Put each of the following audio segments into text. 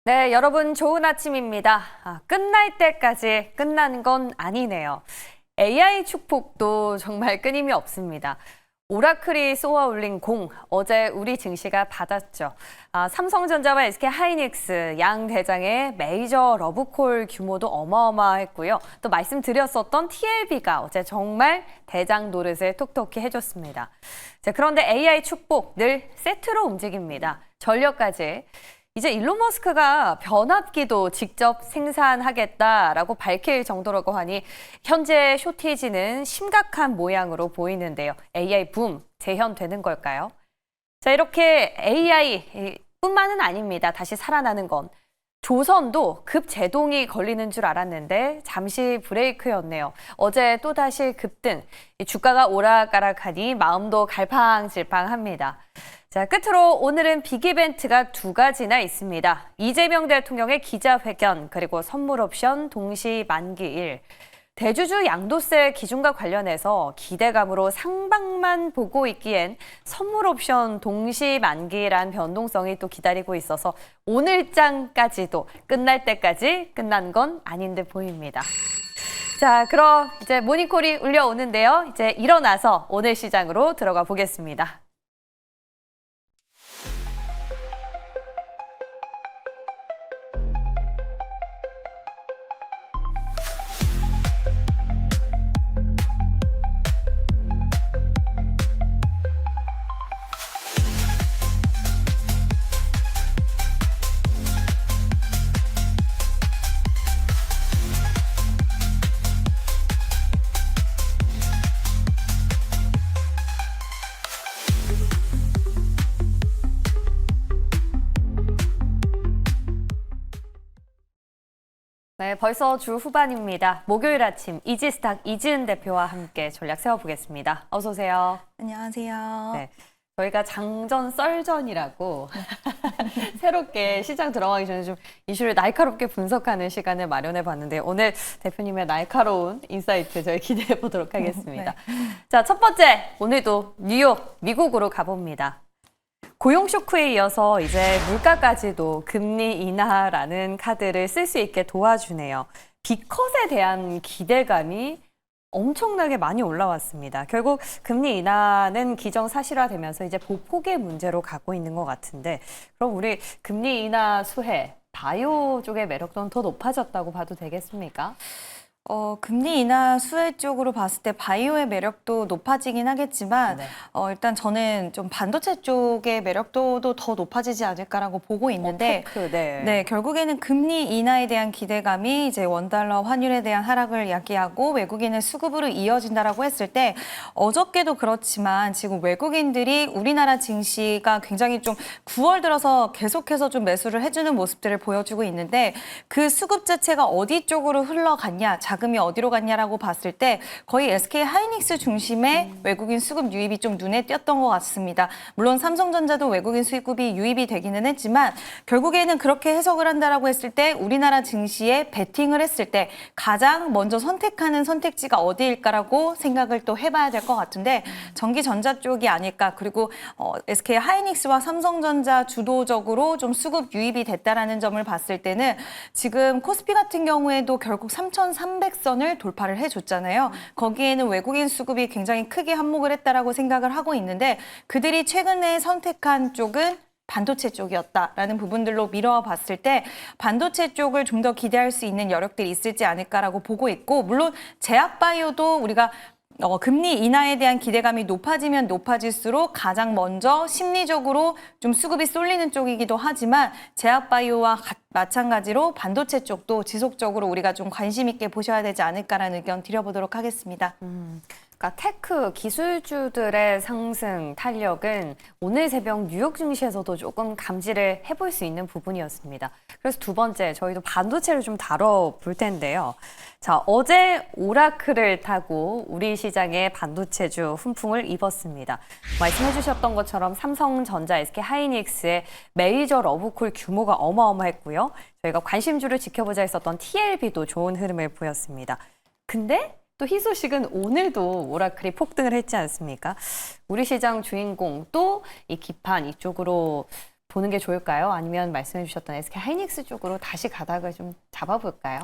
네, 여러분 좋은 아침입니다. 끝날 때까지 끝난 건 아니네요. AI 축복도 정말 끊임이 없습니다. 오라클이 쏘아 올린 공, 어제 우리 증시가 받았죠. 삼성전자와 SK하이닉스 양 대장의 메이저 러브콜 규모도 어마어마했고요. 또 말씀드렸었던 TLB가 어제 정말 대장 노릇을 톡톡히 해줬습니다. 자, 그런데 AI 축복 늘 세트로 움직입니다. 전력까지. 이제 일론 머스크가 변압기도 직접 생산하겠다라고 밝힐 정도라고 하니 현재 쇼티지는 심각한 모양으로 보이는데요. AI 붐 재현되는 걸까요? 자, 이렇게 AI뿐만은 아닙니다. 다시 살아나는 건. 조선도 급제동이 걸리는 줄 알았는데 잠시 브레이크였네요. 어제 또다시 급등, 주가가 오락가락하니 마음도 갈팡질팡합니다. 자, 끝으로 오늘은 빅 이벤트가 두 가지나 있습니다. 이재명 대통령의 기자회견, 그리고 선물 옵션 동시 만기일. 대주주 양도세 기준과 관련해서 기대감으로 상방만 보고 있기엔 선물 옵션 동시 만기란 변동성이 또 기다리고 있어서 오늘장까지도 끝날 때까지 끝난 건 아닌 듯 보입니다. 자, 그럼 이제 모닝콜이 울려오는데요. 이제 일어나서 오늘 시장으로 들어가 보겠습니다. 네, 벌써 주 후반입니다. 목요일 아침 이지스탁 이지은 대표와 함께 전략 세워보겠습니다. 어서 오세요. 안녕하세요. 네, 저희가 장전 썰전이라고 새롭게 시장 들어가기 전에 좀 이슈를 날카롭게 분석하는 시간을 마련해 봤는데 오늘 대표님의 날카로운 인사이트 저희 기대해 보도록 하겠습니다. 네. 자, 첫 번째, 오늘도 뉴욕, 미국으로 가봅니다. 고용 쇼크에 이어서 이제 물가까지도 금리 인하라는 카드를 쓸 수 있게 도와주네요. B컷에 대한 기대감이 엄청나게 많이 올라왔습니다. 결국 금리 인하는 기정사실화되면서 이제 보폭의 문제로 가고 있는 것 같은데 그럼 우리 금리 인하 수혜, 바이오 쪽의 매력도는 더 높아졌다고 봐도 되겠습니까? 금리 인하 수혜 쪽으로 봤을 때 바이오의 매력도 높아지긴 하겠지만 네. 일단 저는 좀 반도체 쪽의 매력도도 더 높아지지 않을까라고 보고 있는데 네, 결국에는 금리 인하에 대한 기대감이 이제 원달러 환율에 대한 하락을 야기하고 외국인의 수급으로 이어진다라고 했을 때 어저께도 그렇지만 지금 외국인들이 우리나라 증시가 굉장히 좀 9월 들어서 계속해서 좀 매수를 해주는 모습들을 보여주고 있는데 그 수급 자체가 어디 쪽으로 흘러갔냐, 자금이 어디로 갔냐라고 봤을 때 거의 SK하이닉스 중심의 외국인 수급 유입이 좀 눈에 띄었던 것 같습니다. 물론 삼성전자도 외국인 수입이 유입이 되기는 했지만 결국에는 그렇게 해석을 한다라고 했을 때 우리나라 증시에 베팅을 했을 때 가장 먼저 선택하는 선택지가 어디일까라고 생각을 또 해봐야 될 것 같은데 전기전자 쪽이 아닐까. 그리고 SK하이닉스와 삼성전자 주도적으로 좀 수급 유입이 됐다라는 점을 봤을 때는 지금 코스피 같은 경우에도 결국 3,300선을 돌파를 해줬잖아요. 거기에는 외국인 수급이 굉장히 크게 한몫을 했다라고 생각을 하고 있는데 그들이 최근에 선택한 쪽은 반도체 쪽이었다라는 부분들로 미뤄 봤을 때 반도체 쪽을 좀 더 기대할 수 있는 여력들이 있을지 않을까라고 보고 있고 물론 제약바이오도 우리가 금리 인하에 대한 기대감이 높아지면 높아질수록 가장 먼저 심리적으로 좀 수급이 쏠리는 쪽이기도 하지만 제약바이오와 마찬가지로 반도체 쪽도 지속적으로 우리가 좀 관심 있게 보셔야 되지 않을까라는 의견 드려보도록 하겠습니다. 그러니까 테크 기술주들의 상승 탄력은 오늘 새벽 뉴욕 증시에서도 조금 감지를 해볼 수 있는 부분이었습니다. 그래서 두 번째, 저희도 반도체를 좀 다뤄볼 텐데요. 자, 어제 오라클을 타고 우리 시장의 반도체주 훈풍을 입었습니다. 말씀해 주셨던 것처럼 삼성전자, SK하이닉스의 메이저 러브콜 규모가 어마어마했고요. 저희가 관심주를 지켜보자 했었던 TLB도 좋은 흐름을 보였습니다. 근데 또 희소식은 오늘도 오라클이 폭등을 했지 않습니까? 우리 시장 주인공 또 이 기판 이쪽으로 보는 게 좋을까요? 아니면 말씀해 주셨던 SK 하이닉스 쪽으로 다시 가닥을 좀 잡아볼까요?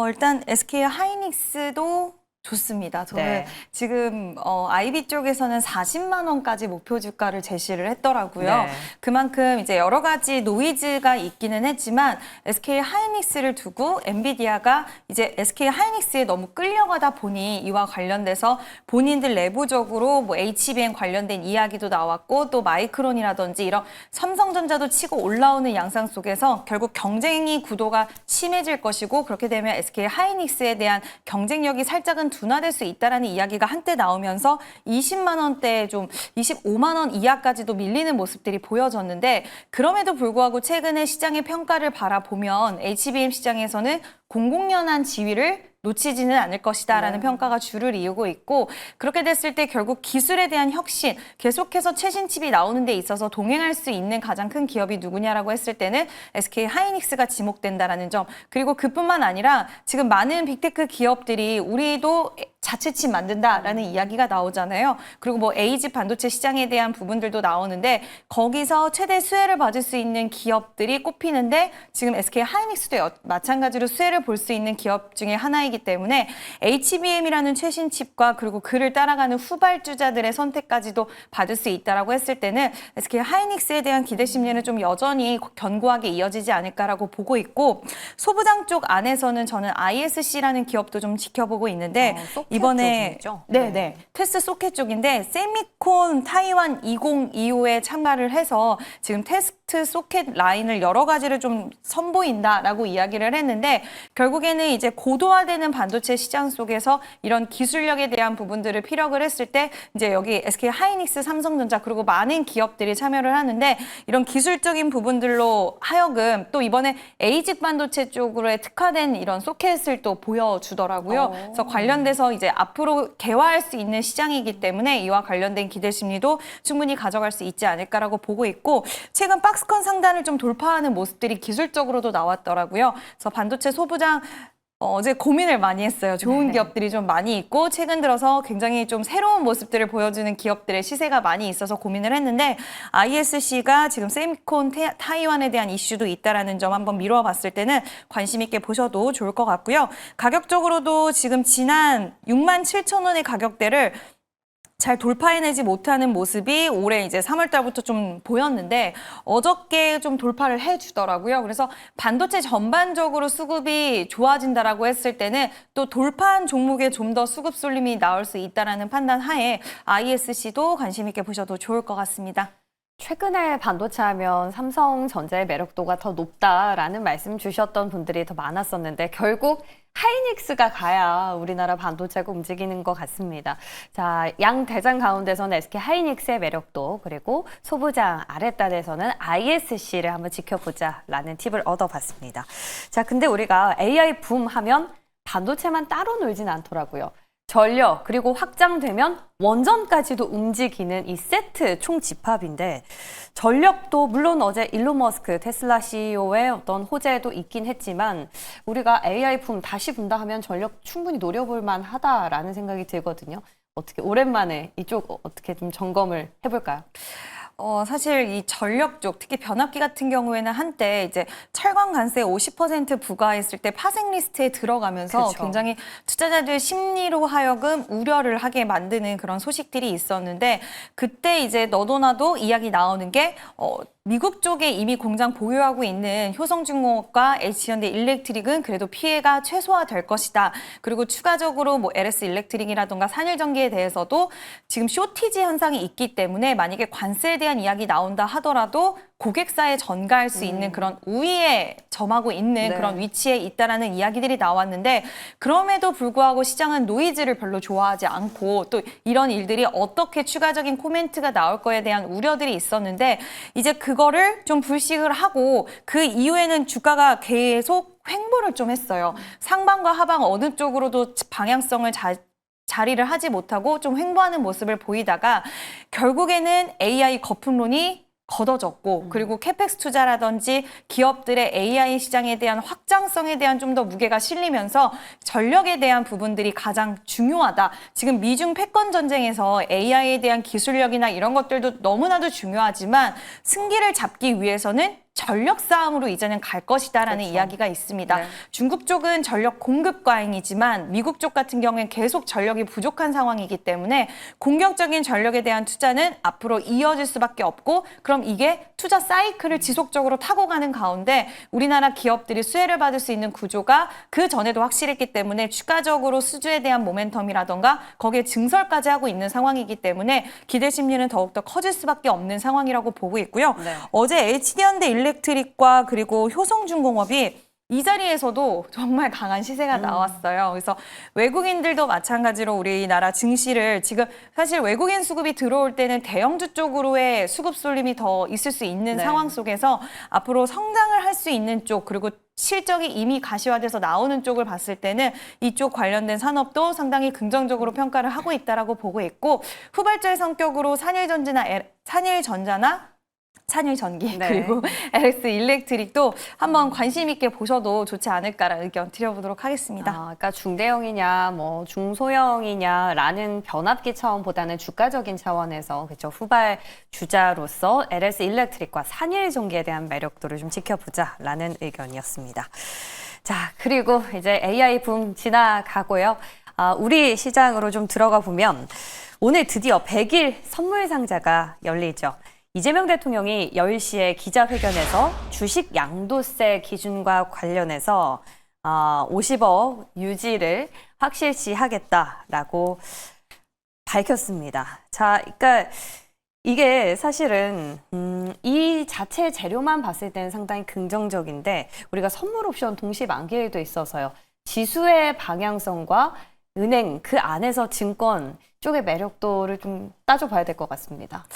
일단 SK 하이닉스도 좋습니다. 저는 네. 지금 IB 쪽에서는 40만 원까지 목표 주가를 제시를 했더라고요. 네. 그만큼 이제 여러 가지 노이즈가 있기는 했지만 SK 하이닉스를 두고 엔비디아가 이제 SK 하이닉스에 너무 끌려가다 보니 이와 관련돼서 본인들 내부적으로 뭐 HBM 관련된 이야기도 나왔고 또 마이크론이라든지 이런 삼성전자도 치고 올라오는 양상 속에서 결국 경쟁이 구도가 심해질 것이고 그렇게 되면 SK 하이닉스에 대한 경쟁력이 살짝은 둔화될 수 있다라는 이야기가 한때 나오면서 20만 원대 좀 25만 원 이하까지도 밀리는 모습들이 보여졌는데 그럼에도 불구하고 최근에 시장의 평가를 바라보면 HBM 시장에서는 공공연한 지위를 놓치지는 않을 것이다라는 평가가 주를 이루고 있고 그렇게 됐을 때 결국 기술에 대한 혁신, 계속해서 최신 칩이 나오는 데 있어서 동행할 수 있는 가장 큰 기업이 누구냐라고 했을 때는 SK 하이닉스가 지목된다라는 점 그리고 그뿐만 아니라 지금 많은 빅테크 기업들이 우리도 자체 칩 만든다라는 이야기가 나오잖아요. 그리고 뭐 A집 반도체 시장에 대한 부분들도 나오는데 거기서 최대 수혜를 받을 수 있는 기업들이 꼽히는데 지금 SK 하이닉스도 마찬가지로 수혜를 볼 수 있는 기업 중에 하나이기 때문에 HBM이라는 최신 칩과 그리고 그를 따라가는 후발주자들의 선택까지도 받을 수 있다라고 했을 때는 SK 하이닉스에 대한 기대 심리는 좀 여전히 견고하게 이어지지 않을까라고 보고 있고 소부장 쪽 안에서는 저는 ISC라는 기업도 좀 지켜보고 있는데 이번에 네네 테스트 소켓 쪽인데 세미콘 타이완 2025에 참가를 해서 지금 테스트 소켓 라인을 여러 가지를 좀 선보인다라고 이야기를 했는데 결국에는 이제 고도화되는 반도체 시장 속에서 이런 기술력에 대한 부분들을 피력을 했을 때 이제 여기 SK 하이닉스, 삼성전자 그리고 많은 기업들이 참여를 하는데 이런 기술적인 부분들로 하여금 또 이번에 A집 반도체 쪽으로 특화된 이런 소켓을 또 보여주더라고요. 그래서 관련돼서 이제 앞으로 개화할 수 있는 시장이기 때문에 이와 관련된 기대 심리도 충분히 가져갈 수 있지 않을까라고 보고 있고 최근 박스권 상단을 좀 돌파하는 모습들이 기술적으로도 나왔더라고요. 그래서 반도체 소부장 어제 고민을 많이 했어요. 좋은 기업들이 좀 많이 있고 최근 들어서 굉장히 좀 새로운 모습들을 보여주는 기업들의 시세가 많이 있어서 고민을 했는데 ISC가 지금 세미콘 타이완에 대한 이슈도 있다라는 점 한번 미뤄봤을 때는 관심 있게 보셔도 좋을 것 같고요. 가격적으로도 지금 지난 67,000원의 가격대를 잘 돌파해내지 못하는 모습이 올해 이제 3월 달부터 좀 보였는데 어저께 좀 돌파를 해주더라고요. 그래서 반도체 전반적으로 수급이 좋아진다라고 했을 때는 또 돌파한 종목에 좀 더 수급 쏠림이 나올 수 있다라는 판단 하에 ISC도 관심 있게 보셔도 좋을 것 같습니다. 최근에 반도체 하면 삼성전자의 매력도가 더 높다라는 말씀 주셨던 분들이 더 많았었는데 결국 하이닉스가 가야 우리나라 반도체가 움직이는 것 같습니다. 자, 양 대장 가운데서는 SK 하이닉스의 매력도 그리고 소부장 아랫단에서는 ISC를 한번 지켜보자라는 팁을 얻어봤습니다. 자, 근데 우리가 AI 붐 하면 반도체만 따로 놀진 않더라고요. 전력 그리고 확장되면 원전까지도 움직이는 이 세트 총집합인데 전력도 물론 어제 일론 머스크 테슬라 CEO의 어떤 호재도 있긴 했지만 우리가 AI 붐 다시 분다 하면 전력 충분히 노려볼 만하다라는 생각이 들거든요. 어떻게 오랜만에 이쪽 어떻게 좀 점검을 해볼까요? 사실 이 전력 쪽, 특히 변압기 같은 경우에는 한때 이제 철강 관세 50% 부과했을 때 파생 리스트에 들어가면서 그쵸. 굉장히 투자자들 심리로 하여금 우려를 하게 만드는 그런 소식들이 있었는데 그때 이제 너도 나도 이야기 나오는 게 미국 쪽에 이미 공장 보유하고 있는 효성중공업과 H현대 일렉트릭은 그래도 피해가 최소화될 것이다. 그리고 추가적으로 뭐 LS 일렉트릭이라든가 산일전기에 대해서도 지금 쇼티지 현상이 있기 때문에 만약에 관세에 대한 이야기 나온다 하더라도 고객사에 전가할 수 있는 그런 우위에 점하고 있는 그런 위치에 있다라는 이야기들이 나왔는데 그럼에도 불구하고 시장은 노이즈를 별로 좋아하지 않고 또 이런 일들이 어떻게 추가적인 코멘트가 나올 거에 대한 우려들이 있었는데 이제 그거를 좀 불식을 하고 그 이후에는 주가가 계속 횡보를 좀 했어요. 상방과 하방 어느 쪽으로도 방향성을 자리를 하지 못하고 좀 횡보하는 모습을 보이다가 결국에는 AI 거품론이 걷어졌고 그리고 캐펙스 투자라든지 기업들의 AI 시장에 대한 확장성에 대한 좀 더 무게가 실리면서 전력에 대한 부분들이 가장 중요하다. 지금 미중 패권 전쟁에서 AI에 대한 기술력이나 이런 것들도 너무나도 중요하지만 승기를 잡기 위해서는 전력 싸움으로 이제는 갈 것이다라는 그렇죠. 이야기가 있습니다. 네. 중국 쪽은 전력 공급 과잉이지만 미국 쪽 같은 경우엔 계속 전력이 부족한 상황이기 때문에 공격적인 전력에 대한 투자는 앞으로 이어질 수밖에 없고 그럼 이게 투자 사이클을 지속적으로 타고 가는 가운데 우리나라 기업들이 수혜를 받을 수 있는 구조가 그 전에도 확실했기 때문에 추가적으로 수주에 대한 모멘텀이라던가 거기에 증설까지 하고 있는 상황이기 때문에 기대 심리는 더욱더 커질 수밖에 없는 상황이라고 보고 있고요. 네. 어제 HD현대 일렉트릭과 그리고 효성중공업이 이 자리에서도 정말 강한 시세가 나왔어요. 그래서 외국인들도 마찬가지로 우리나라 증시를 지금 사실 외국인 수급이 들어올 때는 대형주 쪽으로의 수급 쏠림이 더 있을 수 있는 네. 상황 속에서 앞으로 성장을 할 수 있는 쪽 그리고 실적이 이미 가시화돼서 나오는 쪽을 봤을 때는 이쪽 관련된 산업도 상당히 긍정적으로 평가를 하고 있다라고 보고 있고 후발주의 성격으로 산일전기 네. 그리고 LX 일렉트릭도 한번 관심 있게 보셔도 좋지 않을까라는 의견 드려보도록 하겠습니다. 그러니까 중대형이냐, 뭐 중소형이냐라는 변압기 차원보다는 주가적인 차원에서 그렇죠. 후발 주자로서 LS 일렉트릭과 산일전기에 대한 매력도를 좀 지켜보자라는 의견이었습니다. 자, 그리고 이제 AI 붐 지나가고요. 우리 시장으로 좀 들어가 보면 오늘 드디어 100일 선물 상자가 열리죠. 이재명 대통령이 10시에 기자회견에서 주식 양도세 기준과 관련해서 50억 유지를 확실시하겠다라고 밝혔습니다. 자, 그러니까 이게 사실은 이 자체 재료만 봤을 때는 상당히 긍정적인데 우리가 선물 옵션 동시 만기일도 있어서요. 지수의 방향성과 은행 그 안에서 증권 쪽의 매력도를 좀 따져봐야 될 것 같습니다.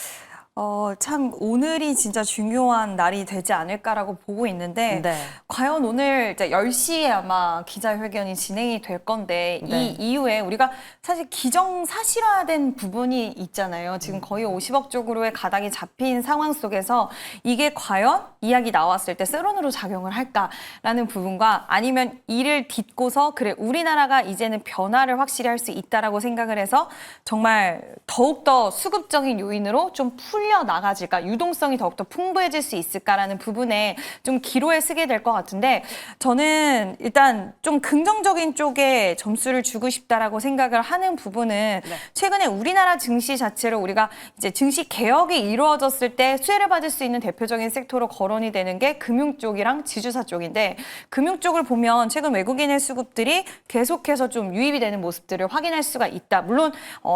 참 오늘이 진짜 중요한 날이 되지 않을까라고 보고 있는데 네. 과연 오늘 이제 10시에 아마 기자회견이 진행이 될 건데 네. 이 이후에 우리가 사실 기정사실화된 부분이 있잖아요. 지금 거의 50억 쪽으로의 가닥이 잡힌 상황 속에서 이게 과연 이야기 나왔을 때 세론으로 작용을 할까라는 부분과 아니면 이를 딛고서 그래 우리나라가 이제는 변화를 확실히 할 수 있다라고 생각을 해서 정말 더욱더 수급적인 요인으로 좀 풀려 나가질까 유동성이 더욱더 풍부해질 수 있을까라는 부분에 좀 기로에 쓰게 될 것 같은데 저는 일단 좀 긍정적인 쪽에 점수를 주고 싶다라고 생각을 하는 부분은 최근에 우리나라 증시 자체로 우리가 이제 증시 개혁이 이루어졌을 때 수혜를 받을 수 있는 대표적인 섹터로 거론이 되는 게 금융 쪽이랑 지주사 쪽인데 금융 쪽을 보면 최근 외국인의 수급들이 계속해서 좀 유입이 되는 모습들을 확인할 수가 있다. 물론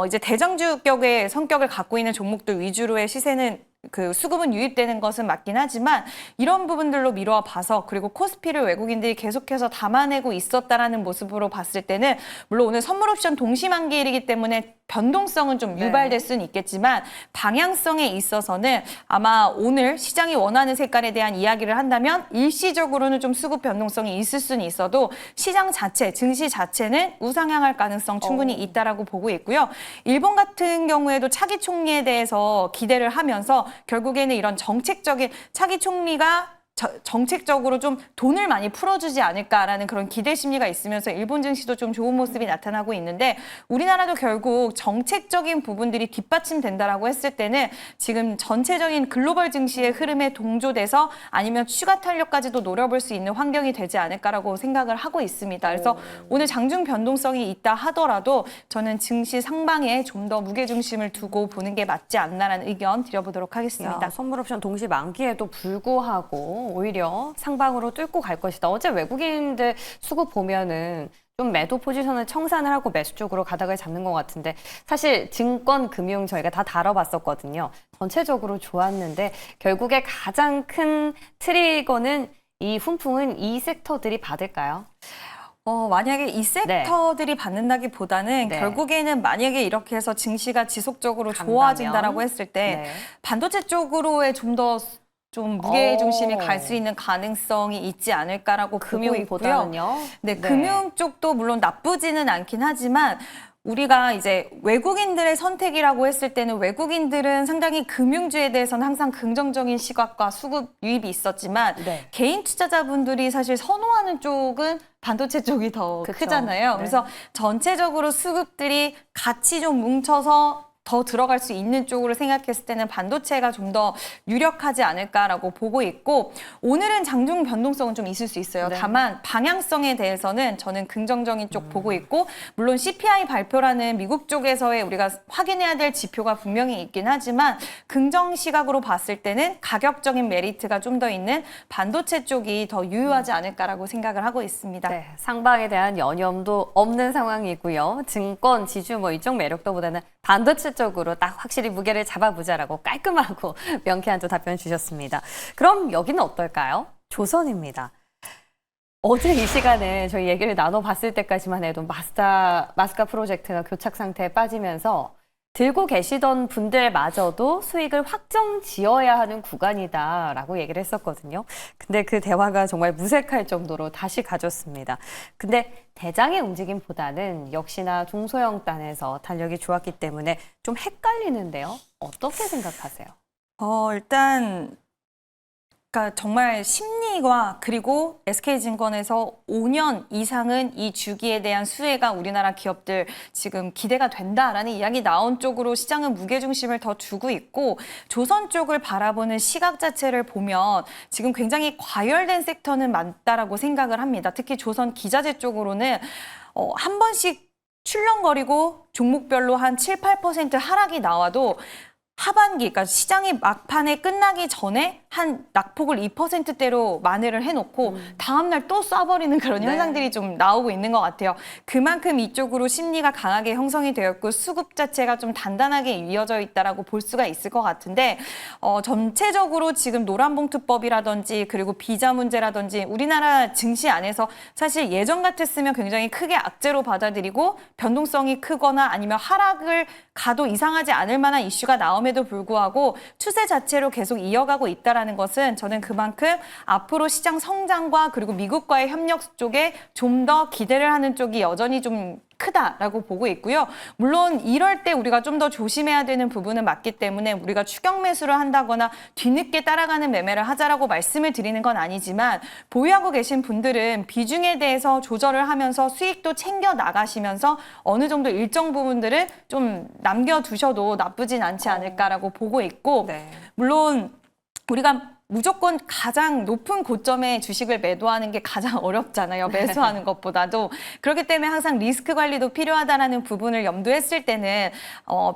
이제 대장주격의 성격을 갖고 있는 종목들 위주로의 시세는 그 수급은 유입되는 것은 맞긴 하지만 이런 부분들로 미루어 봐서 그리고 코스피를 외국인들이 계속해서 담아내고 있었다라는 모습으로 봤을 때는 물론 오늘 선물 옵션 동시 만기일이기 때문에 변동성은 좀 유발될 수는 있겠지만 방향성에 있어서는 아마 오늘 시장이 원하는 색깔에 대한 이야기를 한다면 일시적으로는 좀 수급 변동성이 있을 수는 있어도 시장 자체, 증시 자체는 우상향할 가능성 충분히 있다라고 보고 있고요. 일본 같은 경우에도 차기 총리에 대해서 기대를 하면서 결국에는 이런 정책적인 차기 총리가 정책적으로 좀 돈을 많이 풀어주지 않을까라는 그런 기대 심리가 있으면서 일본 증시도 좀 좋은 모습이 나타나고 있는데 우리나라도 결국 정책적인 부분들이 뒷받침된다라고 했을 때는 지금 전체적인 글로벌 증시의 흐름에 동조돼서 아니면 추가 탄력까지도 노려볼 수 있는 환경이 되지 않을까라고 생각을 하고 있습니다. 그래서 오늘 장중 변동성이 있다 하더라도 저는 증시 상방에 좀 더 무게중심을 두고 보는 게 맞지 않나라는 의견 드려보도록 하겠습니다. 선물 옵션 동시 만기에도 불구하고 오히려 상방으로 뚫고 갈 것이다. 어제 외국인들 수급 보면은 좀 매도 포지션을 청산을 하고 매수 쪽으로 가닥을 잡는 것 같은데 사실 증권, 금융 저희가 다 다뤄봤었거든요. 전체적으로 좋았는데 결국에 가장 큰 트리거는 이 훈풍은 이 섹터들이 받을까요? 만약에 이 섹터들이 받는다기보다는 결국에는 만약에 이렇게 해서 증시가 지속적으로 좋아진다라고 했을 때 반도체 쪽으로의 좀 무게 중심이 갈 수 있는 가능성이 있지 않을까라고 보고 있고요. 금융보다는요? 금융 쪽도 물론 나쁘지는 않긴 하지만 우리가 이제 외국인들의 선택이라고 했을 때는 외국인들은 상당히 금융주에 대해서는 항상 긍정적인 시각과 수급 유입이 있었지만 네. 개인 투자자분들이 사실 선호하는 쪽은 반도체 쪽이 더 그쵸. 크잖아요. 네. 그래서 전체적으로 수급들이 같이 좀 뭉쳐서 더 들어갈 수 있는 쪽으로 생각했을 때는 반도체가 좀 더 유력하지 않을까라고 보고 있고 오늘은 장중 변동성은 좀 있을 수 있어요. 네. 다만 방향성에 대해서는 저는 긍정적인 쪽 보고 있고 물론 CPI 발표라는 미국 쪽에서의 우리가 확인해야 될 지표가 분명히 있긴 하지만 긍정 시각으로 봤을 때는 가격적인 메리트가 좀 더 있는 반도체 쪽이 더 유효하지 않을까라고 생각을 하고 있습니다. 네, 상방에 대한 여념도 없는 상황이고요. 증권, 지주 뭐 이쪽 매력도보다는 반도체 쪽으로 딱 확실히 무게를 잡아보자라고 깔끔하고 명쾌한 또 답변 주셨습니다. 그럼 여기는 어떨까요? 조선입니다. 어제 이 시간에 저희 얘기를 나눠봤을 때까지만 해도 마스카 프로젝트가 교착 상태에 빠지면서 들고 계시던 분들마저도 수익을 확정 지어야 하는 구간이다라고 얘기를 했었거든요. 근데 그 대화가 정말 무색할 정도로 다시 가졌습니다. 근데 대장의 움직임보다는 역시나 중소형단에서 탄력이 좋았기 때문에 좀 헷갈리는데요. 어떻게 생각하세요? 일단 그러니까 정말 심리와 그리고 SK증권에서 5년 이상은 이 주기에 대한 수혜가 우리나라 기업들 지금 기대가 된다라는 이야기 나온 쪽으로 시장은 무게중심을 더 두고 있고 조선 쪽을 바라보는 시각 자체를 보면 지금 굉장히 과열된 섹터는 많다라고 생각을 합니다. 특히 조선 기자재 쪽으로는 한 번씩 출렁거리고 종목별로 한 7, 8% 하락이 나와도 하반기, 그러니까 시장이 막판에 끝나기 전에 한 낙폭을 2%대로 만회를 해놓고 다음날 또 쏴버리는 그런 네. 현상들이 좀 나오고 있는 것 같아요. 그만큼 이쪽으로 심리가 강하게 형성이 되었고 수급 자체가 좀 단단하게 이어져 있다라고 볼 수가 있을 것 같은데 전체적으로 지금 노란봉투법이라든지 그리고 비자 문제라든지 우리나라 증시 안에서 사실 예전 같았으면 굉장히 크게 악재로 받아들이고 변동성이 크거나 아니면 하락을 가도 이상하지 않을 만한 이슈가 나옴에도 불구하고 추세 자체로 계속 이어가고 있다는 것은 저는 그만큼 앞으로 시장 성장과 그리고 미국과의 협력 쪽에 좀 더 기대를 하는 쪽이 여전히 좀 크다라고 보고 있고요. 물론 이럴 때 우리가 좀 더 조심해야 되는 부분은 맞기 때문에 우리가 추격 매수를 한다거나 뒤늦게 따라가는 매매를 하자라고 말씀을 드리는 건 아니지만 보유하고 계신 분들은 비중에 대해서 조절을 하면서 수익도 챙겨 나가시면서 어느 정도 일정 부분들을 좀 남겨두셔도 나쁘진 않지 않을까라고 보고 있고 네. 물론 우리가 무조건 가장 높은 고점에 주식을 매도하는 게 가장 어렵잖아요. 매수하는 것보다도. 그렇기 때문에 항상 리스크 관리도 필요하다는 부분을 염두했을 때는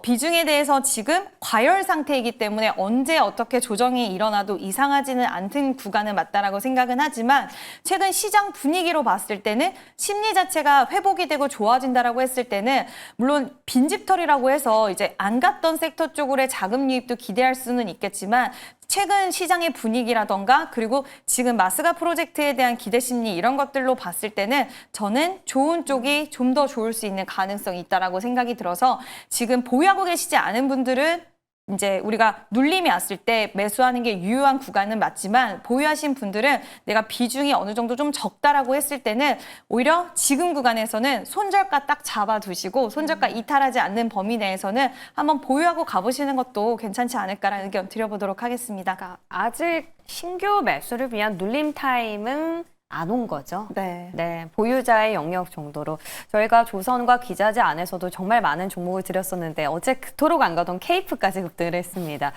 비중에 대해서 지금 과열 상태이기 때문에 언제 어떻게 조정이 일어나도 이상하지는 않던 구간은 맞다라고 생각은 하지만 최근 시장 분위기로 봤을 때는 심리 자체가 회복이 되고 좋아진다라고 했을 때는 물론 빈집털이라고 해서 이제 안 갔던 섹터 쪽으로의 자금 유입도 기대할 수는 있겠지만 최근 시장의 분위기라던가 그리고 지금 마스가 프로젝트에 대한 기대 심리 이런 것들로 봤을 때는 저는 좋은 쪽이 좀 더 좋을 수 있는 가능성이 있다라고 생각이 들어서 지금 보유하고 계시지 않은 분들은 이제 우리가 눌림이 왔을 때 매수하는 게 유효한 구간은 맞지만 보유하신 분들은 내가 비중이 어느 정도 좀 적다라고 했을 때는 오히려 지금 구간에서는 손절가 딱 잡아두시고 손절가 이탈하지 않는 범위 내에서는 한번 보유하고 가보시는 것도 괜찮지 않을까라는 의견 드려보도록 하겠습니다. 그러니까 아직 신규 매수를 위한 눌림 타임은 안 온 거죠. 네. 네, 보유자의 영역 정도로 저희가 조선과 기자재 안에서도 정말 많은 종목을 드렸었는데 어제 그토록 안 가던 케이프까지 급등을 했습니다.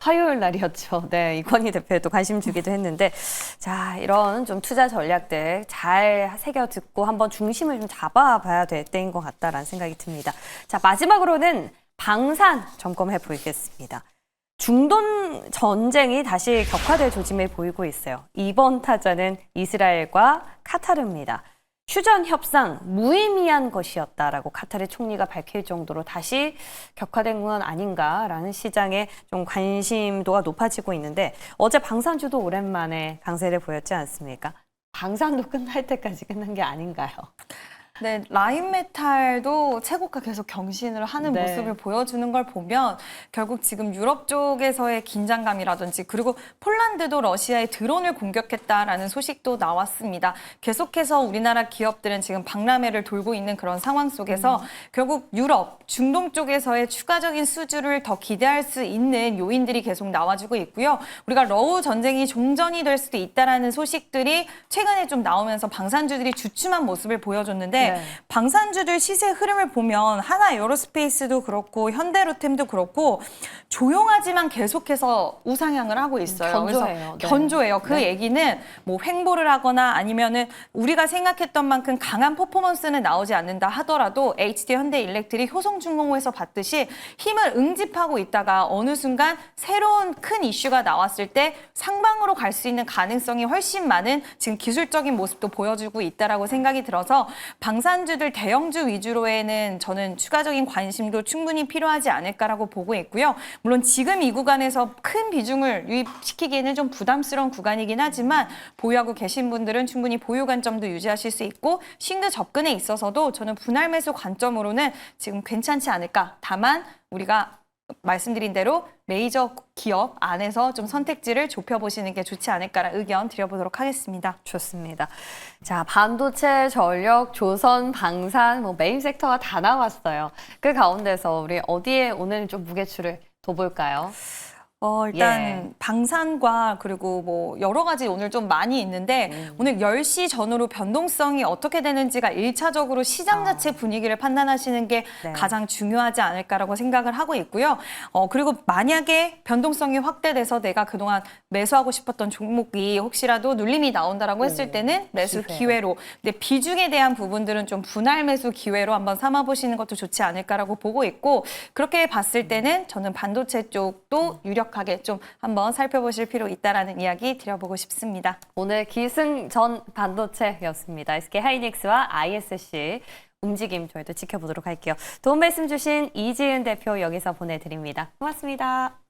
화요일 날이었죠. 네, 이건희 대표도 관심 주기도 했는데 자, 이런 좀 투자 전략들 잘 새겨 듣고 한번 중심을 좀 잡아봐야 될 때인 것 같다라는 생각이 듭니다. 자, 마지막으로는 방산 점검해 보겠습니다. 중동 전쟁이 다시 격화될 조짐을 보이고 있어요. 이번 타자는 이스라엘과 카타르입니다. 휴전 협상 무의미한 것이었다라고 카타르 총리가 밝힐 정도로 다시 격화된 건 아닌가라는 시장의 좀 관심도가 높아지고 있는데 어제 방산주도 오랜만에 강세를 보였지 않습니까? 방산도 끝날 때까지 끝난 게 아닌가요? 네, 라인메탈도 최고가 계속 경신을 하는 네. 모습을 보여주는 걸 보면 결국 지금 유럽 쪽에서의 긴장감이라든지 그리고 폴란드도 러시아의 드론을 공격했다라는 소식도 나왔습니다. 계속해서 우리나라 기업들은 지금 박람회를 돌고 있는 그런 상황 속에서 결국 유럽, 중동 쪽에서의 추가적인 수주를 더 기대할 수 있는 요인들이 계속 나와주고 있고요. 우리가 러우 전쟁이 종전이 될 수도 있다라는 소식들이 최근에 좀 나오면서 방산주들이 주춤한 모습을 보여줬는데 네. 방산주들 시세 흐름을 보면 하나 에어로스페이스도 그렇고 현대로템도 그렇고 조용하지만 계속해서 우상향을 하고 있어요. 견조해요. 그래서 네. 견조해요. 그 얘기는 뭐 횡보를 하거나 아니면은 우리가 생각했던 만큼 강한 퍼포먼스는 나오지 않는다 하더라도 HD 현대일렉트릭 효성중공호에서 봤듯이 힘을 응집하고 있다가 어느 순간 새로운 큰 이슈가 나왔을 때 상방으로 갈 수 있는 가능성이 훨씬 많은 지금 기술적인 모습도 보여주고 있다라고 생각이 들어서 방산주들 대형주 위주로에는 저는 추가적인 관심도 충분히 필요하지 않을까라고 보고 있고요. 물론 지금 이 구간에서 큰 비중을 유입시키기에는 좀 부담스러운 구간이긴 하지만 보유하고 계신 분들은 충분히 보유 관점도 유지하실 수 있고 싱드 접근에 있어서도 저는 분할 매수 관점으로는 지금 괜찮지 않을까. 다만 우리가 말씀드린 대로 메이저 기업 안에서 좀 선택지를 좁혀보시는 게 좋지 않을까라는 의견 드려보도록 하겠습니다. 좋습니다. 자, 반도체, 전력, 조선, 방산, 뭐 메인 섹터가 다 나왔어요. 그 가운데서 우리 어디에 오늘 좀 무게추를 둬볼까요? 일단 예. 방산과 그리고 뭐 여러 가지 오늘 좀 많이 있는데 오늘 10시 전후로 변동성이 어떻게 되는지가 1차적으로 시장 자체 분위기를 판단하시는 게 네. 가장 중요하지 않을까라고 생각을 하고 있고요. 그리고 만약에 변동성이 확대돼서 내가 그동안 매수하고 싶었던 종목이 혹시라도 눌림이 나온다라고 했을 때는 매수 기회로. 근데 비중에 대한 부분들은 좀 분할 매수 기회로 한번 삼아보시는 것도 좋지 않을까라고 보고 있고 그렇게 봤을 때는 저는 반도체 쪽도 유력하게 좀 한번 살펴보실 필요 있다라는 이야기 드려보고 싶습니다. 오늘 기승전 반도체였습니다. SK 하이닉스와 ISC 움직임 저희도 지켜보도록 할게요. 도움 말씀 주신 이지은 대표 여기서 보내드립니다. 고맙습니다.